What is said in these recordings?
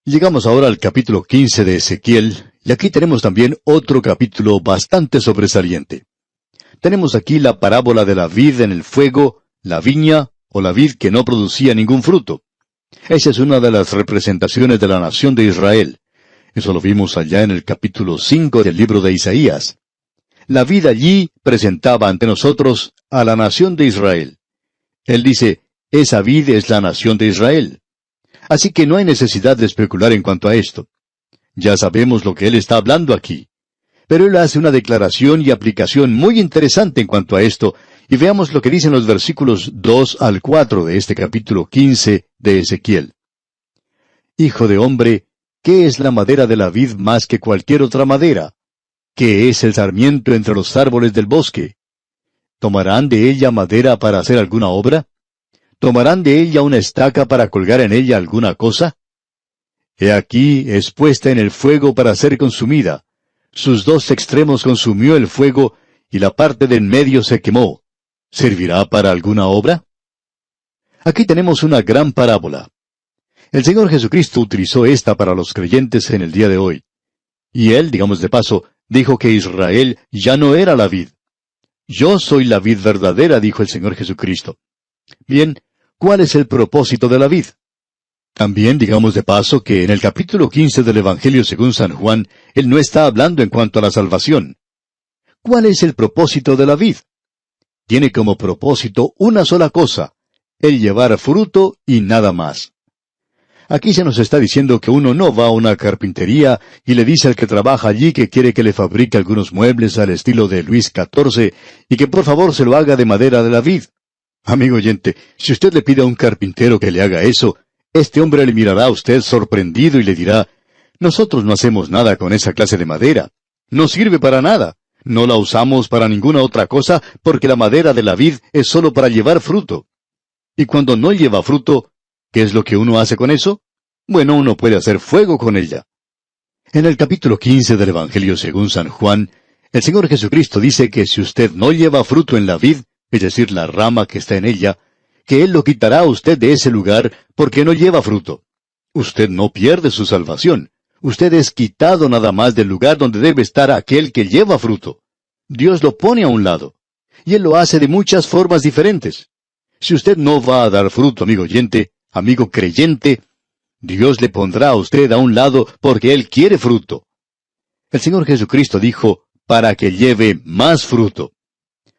Llegamos ahora al capítulo 15 de Ezequiel, y aquí tenemos también otro capítulo bastante sobresaliente. Tenemos aquí la parábola de la vid en el fuego, la viña o la vid que no producía ningún fruto. Esa es una de las representaciones de la nación de Israel. Eso lo vimos allá en el capítulo 5 del libro de Isaías. La vid allí presentaba ante nosotros a la nación de Israel. Él dice, esa vid es la nación de Israel. Así que no hay necesidad de especular en cuanto a esto. Ya sabemos lo que él está hablando aquí. Pero él hace una declaración y aplicación muy interesante en cuanto a esto, y veamos lo que dicen los versículos 2 al 4 de este capítulo 15 de Ezequiel. Hijo de hombre, ¿qué es la madera de la vid más que cualquier otra madera? ¿Qué es el sarmiento entre los árboles del bosque? ¿Tomarán de ella madera para hacer alguna obra? ¿Tomarán de ella una estaca para colgar en ella alguna cosa? He aquí es puesta en el fuego para ser consumida. Sus dos extremos consumió el fuego, y la parte de en medio se quemó. ¿Servirá para alguna obra? Aquí tenemos una gran parábola. El Señor Jesucristo utilizó esta para los creyentes en el día de hoy. Y él, digamos de paso, dijo que Israel ya no era la vid. Yo soy la vid verdadera, dijo el Señor Jesucristo. Bien, ¿cuál es el propósito de la vid? También digamos de paso que en el capítulo 15 del Evangelio según San Juan, él no está hablando en cuanto a la salvación. ¿Cuál es el propósito de la vid? Tiene como propósito una sola cosa, el llevar fruto y nada más. Aquí se nos está diciendo que uno no va a una carpintería y le dice al que trabaja allí que quiere que le fabrique algunos muebles al estilo de Luis XIV y que por favor se lo haga de madera de la vid. Amigo oyente, si usted le pide a un carpintero que le haga eso, este hombre le mirará a usted sorprendido y le dirá, nosotros no hacemos nada con esa clase de madera. No sirve para nada. No la usamos para ninguna otra cosa porque la madera de la vid es solo para llevar fruto. Y cuando no lleva fruto, ¿qué es lo que uno hace con eso? Bueno, uno puede hacer fuego con ella. En el capítulo 15 del Evangelio según San Juan, el Señor Jesucristo dice que si usted no lleva fruto en la vid, es decir, la rama que está en ella, que Él lo quitará a usted de ese lugar porque no lleva fruto. Usted no pierde su salvación. Usted es quitado nada más del lugar donde debe estar aquel que lleva fruto. Dios lo pone a un lado. Y Él lo hace de muchas formas diferentes. Si usted no va a dar fruto, amigo oyente, amigo creyente, Dios le pondrá a usted a un lado porque Él quiere fruto. El Señor Jesucristo dijo, para que lleve más fruto.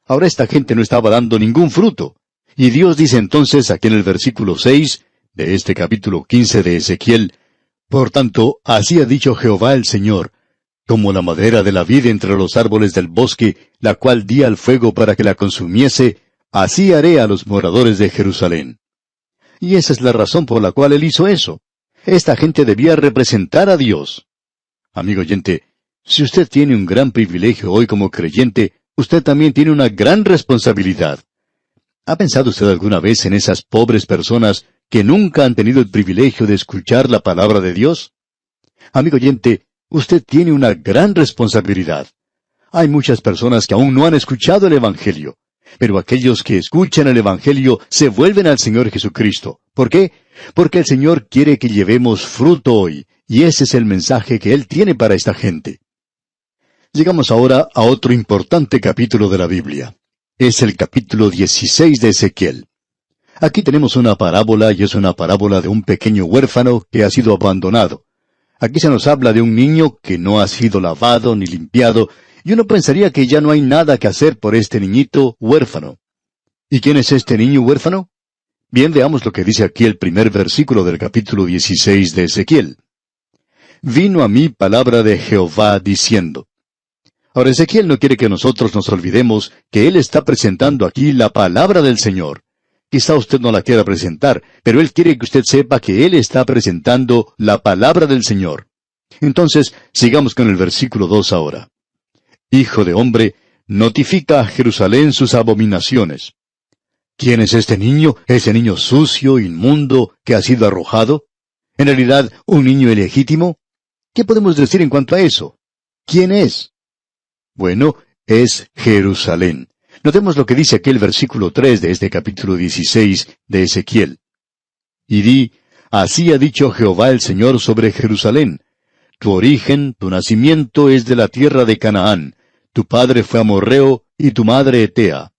Ahora esta gente no estaba dando ningún fruto. Y Dios dice entonces aquí en el versículo 6 de este capítulo 15 de Ezequiel, por tanto, así ha dicho Jehová el Señor, como la madera de la vid entre los árboles del bosque, la cual di al fuego para que la consumiese, así haré a los moradores de Jerusalén. Y esa es la razón por la cual Él hizo eso. Esta gente debía representar a Dios. Amigo oyente, si usted tiene un gran privilegio hoy como creyente, usted también tiene una gran responsabilidad. ¿Ha pensado usted alguna vez en esas pobres personas que nunca han tenido el privilegio de escuchar la palabra de Dios? Amigo oyente, usted tiene una gran responsabilidad. Hay muchas personas que aún no han escuchado el Evangelio, pero aquellos que escuchan el Evangelio se vuelven al Señor Jesucristo. ¿Por qué? Porque el Señor quiere que llevemos fruto hoy, y ese es el mensaje que Él tiene para esta gente. Llegamos ahora a otro importante capítulo de la Biblia. Es el capítulo 16 de Ezequiel. Aquí tenemos una parábola, y es una parábola de un pequeño huérfano que ha sido abandonado. Aquí se nos habla de un niño que no ha sido lavado ni limpiado, y uno pensaría que ya no hay nada que hacer por este niñito huérfano. ¿Y quién es este niño huérfano? Bien, veamos lo que dice aquí el primer versículo del capítulo 16 de Ezequiel. Vino a mí palabra de Jehová diciendo. Ahora Ezequiel no quiere que nosotros nos olvidemos que él está presentando aquí la palabra del Señor. Quizá usted no la quiera presentar, pero él quiere que usted sepa que él está presentando la palabra del Señor. Entonces, sigamos con el versículo 2 ahora. Hijo de hombre, notifica a Jerusalén sus abominaciones. ¿Quién es este niño sucio, inmundo, que ha sido arrojado? ¿En realidad, un niño ilegítimo? ¿Qué podemos decir en cuanto a eso? ¿Quién es? Bueno, es Jerusalén. Notemos lo que dice aquí el versículo 3 de este capítulo 16 de Ezequiel. Y di, Así ha dicho Jehová el Señor sobre Jerusalén. Tu origen, tu nacimiento es de la tierra de Canaán. Tu padre fue amorreo y tu madre etea.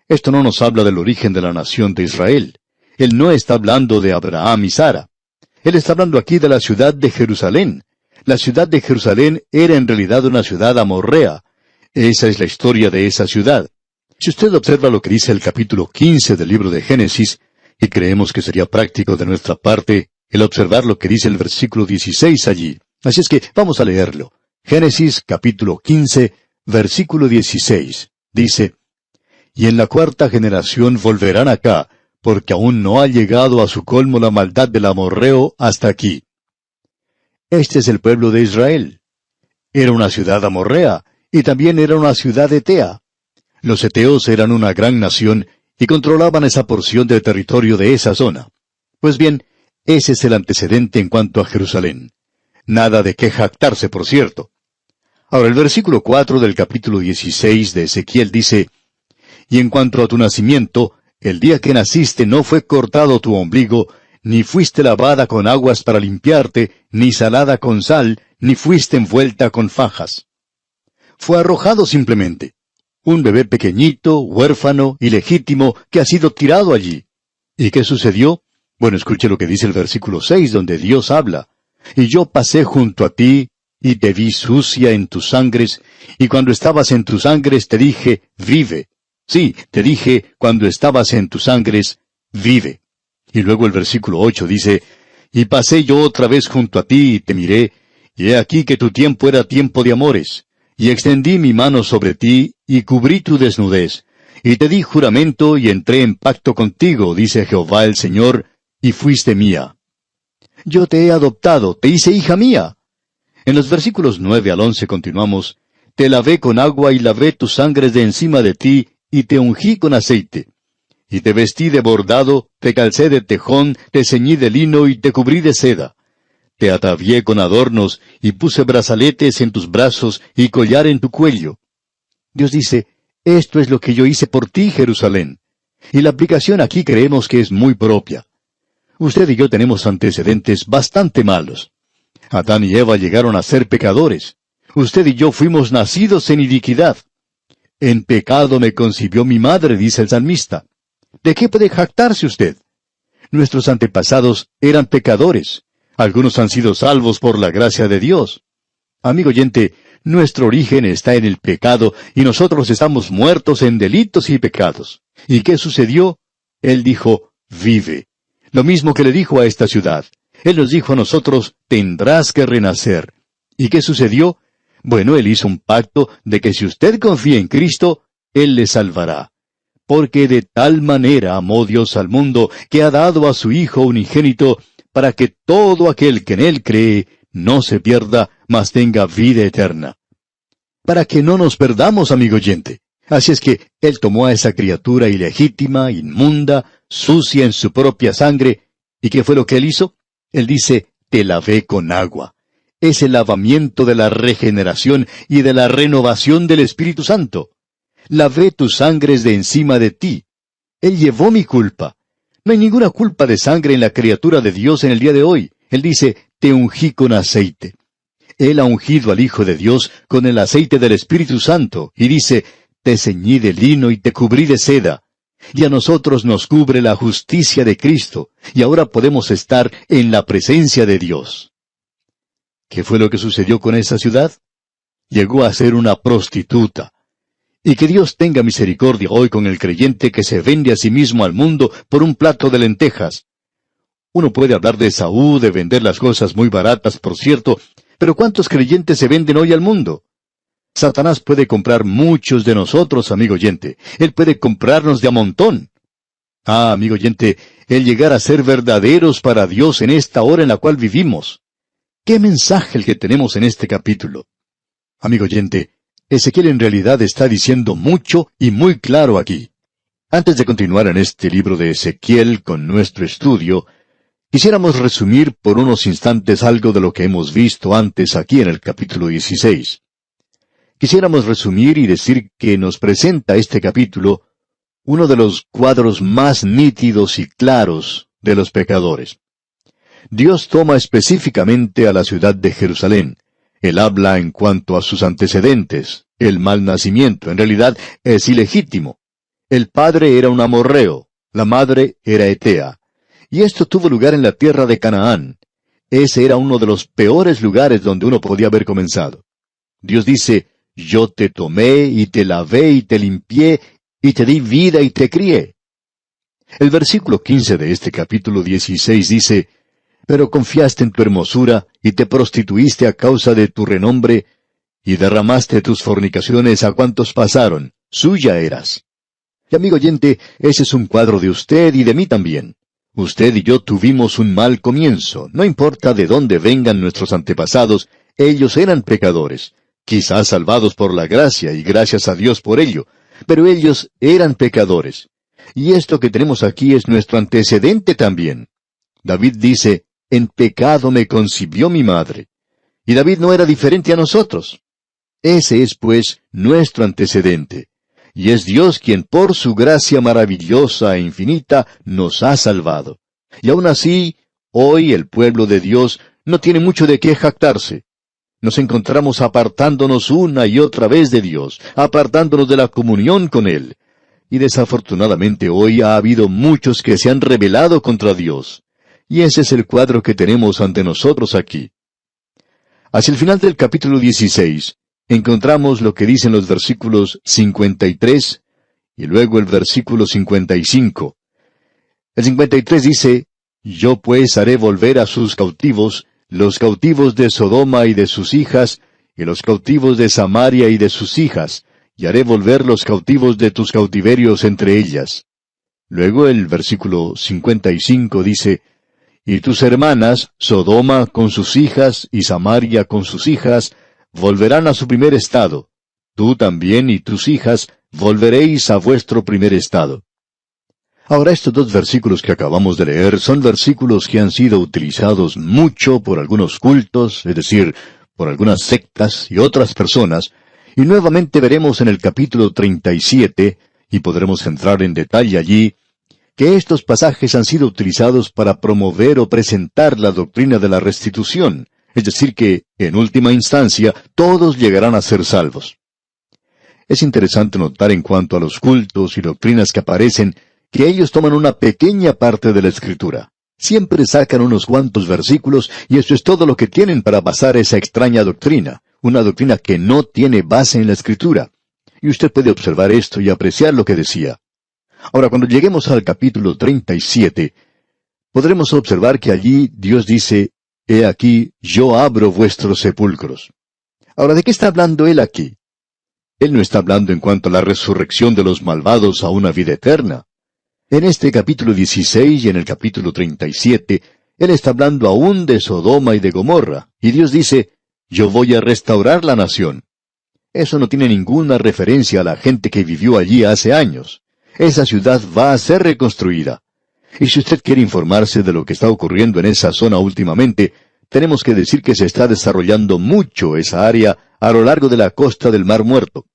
Esto no nos habla del origen de la nación de Israel. Él no está hablando de Abraham y Sara. Él está hablando aquí de la ciudad de Jerusalén. La ciudad de Jerusalén era en realidad una ciudad amorrea. Esa es la historia de esa ciudad. Si usted observa lo que dice el capítulo 15 del libro de Génesis, y creemos que sería práctico de nuestra parte el observar lo que dice el versículo 16 allí. Así es que vamos a leerlo. Génesis capítulo 15, versículo 16. Dice: Y en la cuarta generación volverán acá, porque aún no ha llegado a su colmo la maldad del amorreo hasta aquí. Este es el pueblo de Israel. Era una ciudad amorrea, y también era una ciudad etea. Los eteos eran una gran nación, y controlaban esa porción del territorio de esa zona. Pues bien, ese es el antecedente en cuanto a Jerusalén. Nada de qué jactarse, por cierto. Ahora, el versículo 4 del capítulo 16 de Ezequiel dice: Y en cuanto a tu nacimiento, el día que naciste no fue cortado tu ombligo, ni fuiste lavada con aguas para limpiarte, ni salada con sal, ni fuiste envuelta con fajas. Fue arrojado simplemente. Un bebé pequeñito, huérfano, ilegítimo, que ha sido tirado allí. ¿Y qué sucedió? Bueno, escuche lo que dice el versículo 6, donde Dios habla. Y yo pasé junto a ti, y te vi sucia en tus sangres, y cuando estabas en tus sangres te dije, vive. Sí, te dije, cuando estabas en tus sangres, vive. Y luego el versículo 8 dice: Y pasé yo otra vez junto a ti, y te miré, y he aquí que tu tiempo era tiempo de amores. Y extendí mi mano sobre ti, y cubrí tu desnudez. Y te di juramento, y entré en pacto contigo, dice Jehová el Señor, y fuiste mía. Yo te he adoptado, te hice hija mía. En los versículos 9 al 11 continuamos: Te lavé con agua, y lavé tus sangres de encima de ti, y te ungí con aceite. Y te vestí de bordado, te calcé de tejón, te ceñí de lino, y te cubrí de seda. Te atavié con adornos, y puse brazaletes en tus brazos, y collar en tu cuello. Dios dice: esto es lo que yo hice por ti, Jerusalén. Y la aplicación aquí creemos que es muy propia. Usted y yo tenemos antecedentes bastante malos. Adán y Eva llegaron a ser pecadores. Usted y yo fuimos nacidos en iniquidad. En pecado me concibió mi madre, dice el salmista. ¿De qué puede jactarse usted? Nuestros antepasados eran pecadores. Algunos han sido salvos por la gracia de Dios. Amigo oyente, nuestro origen está en el pecado y nosotros estamos muertos en delitos y pecados. ¿Y qué sucedió? Él dijo, vive. Lo mismo que le dijo a esta ciudad. Él nos dijo a nosotros, tendrás que renacer. ¿Y qué sucedió? Bueno, Él hizo un pacto de que si usted confía en Cristo, Él le salvará. Porque de tal manera amó Dios al mundo, que ha dado a su Hijo unigénito, para que todo aquel que en Él cree no se pierda, mas tenga vida eterna. Para que no nos perdamos, amigo oyente. Así es que Él tomó a esa criatura ilegítima, inmunda, sucia en su propia sangre. ¿Y qué fue lo que Él hizo? Él dice, te lavé con agua. Es el lavamiento de la regeneración y de la renovación del Espíritu Santo. Lavé tus sangres de encima de ti. Él llevó mi culpa. No hay ninguna culpa de sangre en la criatura de Dios en el día de hoy. Él dice, te ungí con aceite. Él ha ungido al Hijo de Dios con el aceite del Espíritu Santo, y dice, te ceñí de lino y te cubrí de seda. Y a nosotros nos cubre la justicia de Cristo, y ahora podemos estar en la presencia de Dios. ¿Qué fue lo que sucedió con esa ciudad? Llegó a ser una prostituta. Y que Dios tenga misericordia hoy con el creyente que se vende a sí mismo al mundo por un plato de lentejas. Uno puede hablar de Esaú, de vender las cosas muy baratas, por cierto, pero ¿cuántos creyentes se venden hoy al mundo? Satanás puede comprar muchos de nosotros, amigo oyente. Él puede comprarnos de a montón. Ah, amigo oyente, el llegar a ser verdaderos para Dios en esta hora en la cual vivimos. ¿Qué mensaje el que tenemos en este capítulo? Amigo oyente, Ezequiel en realidad está diciendo mucho y muy claro aquí. Antes de continuar en este libro de Ezequiel con nuestro estudio, quisiéramos resumir por unos instantes algo de lo que hemos visto antes aquí en el capítulo 16. Quisiéramos resumir y decir que nos presenta este capítulo uno de los cuadros más nítidos y claros de los pecadores. Dios toma específicamente a la ciudad de Jerusalén. Él habla en cuanto a sus antecedentes. El mal nacimiento, en realidad, es ilegítimo. El padre era un amorreo, la madre era etea. Y esto tuvo lugar en la tierra de Canaán. Ese era uno de los peores lugares donde uno podía haber comenzado. Dios dice, yo te tomé y te lavé y te limpié y te di vida y te crié. El versículo 15 de este capítulo 16 dice, pero confiaste en tu hermosura y te prostituiste a causa de tu renombre y derramaste tus fornicaciones a cuantos pasaron, suya eras. Y amigo oyente, ese es un cuadro de usted y de mí también. Usted y yo tuvimos un mal comienzo. No importa de dónde vengan nuestros antepasados, ellos eran pecadores, quizás salvados por la gracia y gracias a Dios por ello, pero ellos eran pecadores. Y esto que tenemos aquí es nuestro antecedente también. David dice, en pecado me concibió mi madre. Y David no era diferente a nosotros. Ese es, pues, nuestro antecedente. Y es Dios quien por su gracia maravillosa e infinita nos ha salvado. Y aún así, hoy el pueblo de Dios no tiene mucho de qué jactarse. Nos encontramos apartándonos una y otra vez de Dios, apartándonos de la comunión con Él. Y desafortunadamente hoy ha habido muchos que se han rebelado contra Dios. Y ese es el cuadro que tenemos ante nosotros aquí. Hacia el final del capítulo 16, encontramos lo que dicen los versículos 53 y luego el versículo 55. El 53 dice, yo pues haré volver a sus cautivos, los cautivos de Sodoma y de sus hijas, y los cautivos de Samaria y de sus hijas, y haré volver los cautivos de tus cautiverios entre ellas. Luego el versículo 55 dice, y tus hermanas, Sodoma con sus hijas y Samaria con sus hijas, volverán a su primer estado. Tú también y tus hijas volveréis a vuestro primer estado. Ahora, estos dos versículos que acabamos de leer son versículos que han sido utilizados mucho por algunos cultos, es decir, por algunas sectas y otras personas, y nuevamente veremos en el capítulo 37, y podremos entrar en detalle allí, que estos pasajes han sido utilizados para promover o presentar la doctrina de la restitución, es decir que, en última instancia, todos llegarán a ser salvos. Es interesante notar en cuanto a los cultos y doctrinas que aparecen, que ellos toman una pequeña parte de la Escritura. Siempre sacan unos cuantos versículos y eso es todo lo que tienen para basar esa extraña doctrina, una doctrina que no tiene base en la Escritura. Y usted puede observar esto y apreciar lo que decía. Ahora, cuando lleguemos al capítulo 37, podremos observar que allí Dios dice, he aquí, yo abro vuestros sepulcros. Ahora, ¿de qué está hablando Él aquí? Él no está hablando en cuanto a la resurrección de los malvados a una vida eterna. En este capítulo 16 y en el capítulo 37, Él está hablando aún de Sodoma y de Gomorra, y Dios dice, yo voy a restaurar la nación. Eso no tiene ninguna referencia a la gente que vivió allí hace años. Esa ciudad va a ser reconstruida. Y si usted quiere informarse de lo que está ocurriendo en esa zona últimamente, tenemos que decir que se está desarrollando mucho esa área a lo largo de la costa del Mar Muerto.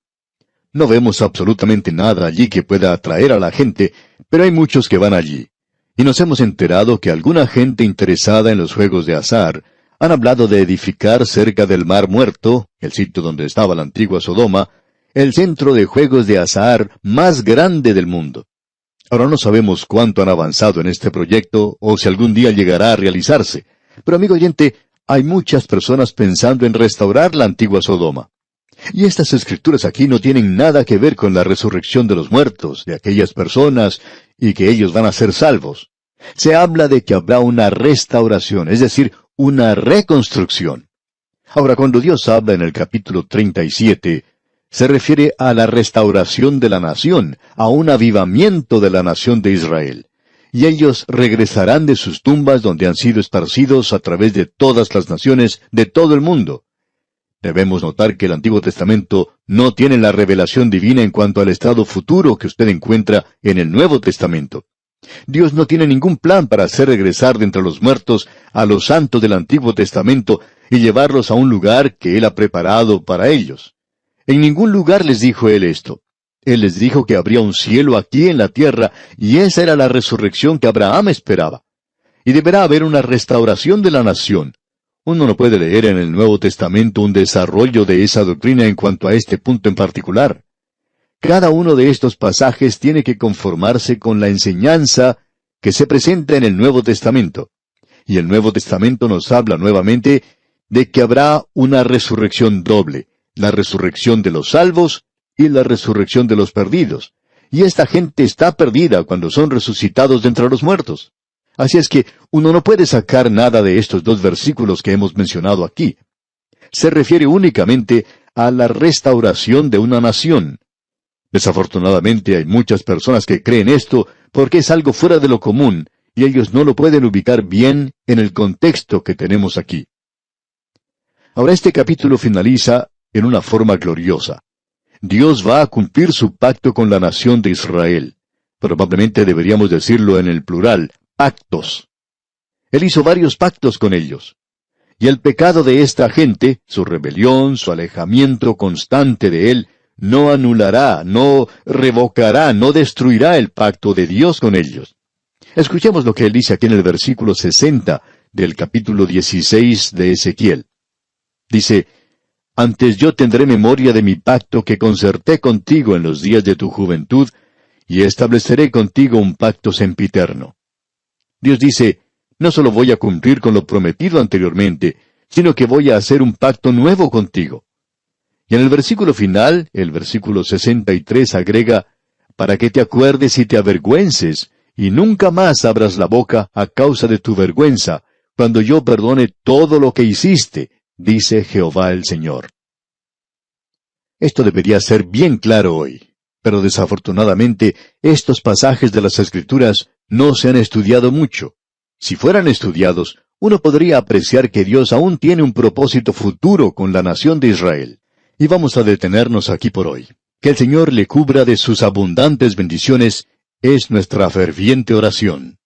No vemos absolutamente nada allí que pueda atraer a la gente, pero hay muchos que van allí. Y nos hemos enterado que alguna gente interesada en los juegos de azar han hablado de edificar cerca del Mar Muerto, el sitio donde estaba la antigua Sodoma, el centro de juegos de azar más grande del mundo. Ahora no sabemos cuánto han avanzado en este proyecto o si algún día llegará a realizarse. Pero amigo oyente, hay muchas personas pensando en restaurar la antigua Sodoma. Y estas escrituras aquí no tienen nada que ver con la resurrección de los muertos, de aquellas personas, y que ellos van a ser salvos. Se habla de que habrá una restauración, es decir, una reconstrucción. Ahora, cuando Dios habla en el capítulo 37, se refiere a la restauración de la nación, a un avivamiento de la nación de Israel. Y ellos regresarán de sus tumbas donde han sido esparcidos a través de todas las naciones de todo el mundo. Debemos notar que el Antiguo Testamento no tiene la revelación divina en cuanto al estado futuro que usted encuentra en el Nuevo Testamento. Dios no tiene ningún plan para hacer regresar de entre los muertos a los santos del Antiguo Testamento y llevarlos a un lugar que Él ha preparado para ellos. En ningún lugar les dijo Él esto. Él les dijo que habría un cielo aquí en la tierra, y esa era la resurrección que Abraham esperaba. y deberá haber una restauración de la nación. Uno no puede leer en el Nuevo Testamento un desarrollo de esa doctrina en cuanto a este punto en particular. Cada uno de estos pasajes tiene que conformarse con la enseñanza que se presenta en el Nuevo Testamento. Y el Nuevo Testamento nos habla nuevamente de que habrá una resurrección doble, la resurrección de los salvos y la resurrección de los perdidos. Y esta gente está perdida cuando son resucitados de entre los muertos. Así es que uno no puede sacar nada de estos dos versículos que hemos mencionado aquí. Se refiere únicamente a la restauración de una nación. Desafortunadamente hay muchas personas que creen esto porque es algo fuera de lo común, y ellos no lo pueden ubicar bien en el contexto que tenemos aquí. Ahora este capítulo finaliza en una forma gloriosa. Dios va a cumplir su pacto con la nación de Israel. Probablemente deberíamos decirlo en el plural, pactos. Él hizo varios pactos con ellos. Y el pecado de esta gente, su rebelión, su alejamiento constante de Él, no anulará, no revocará, no destruirá el pacto de Dios con ellos. Escuchemos lo que Él dice aquí en el versículo 60 del capítulo 16 de Ezequiel. Dice, «Antes yo tendré memoria de mi pacto que concerté contigo en los días de tu juventud, y estableceré contigo un pacto sempiterno». Dios dice, no solo voy a cumplir con lo prometido anteriormente, sino que voy a hacer un pacto nuevo contigo. Y en el versículo final, el versículo 63 agrega, «Para que te acuerdes y te avergüences, y nunca más abras la boca a causa de tu vergüenza, cuando yo perdone todo lo que hiciste, dice Jehová el Señor». Esto debería ser bien claro hoy, pero desafortunadamente estos pasajes de las Escrituras no se han estudiado mucho. Si fueran estudiados, uno podría apreciar que Dios aún tiene un propósito futuro con la nación de Israel. Y vamos a detenernos aquí por hoy. Que el Señor le cubra de sus abundantes bendiciones es nuestra ferviente oración.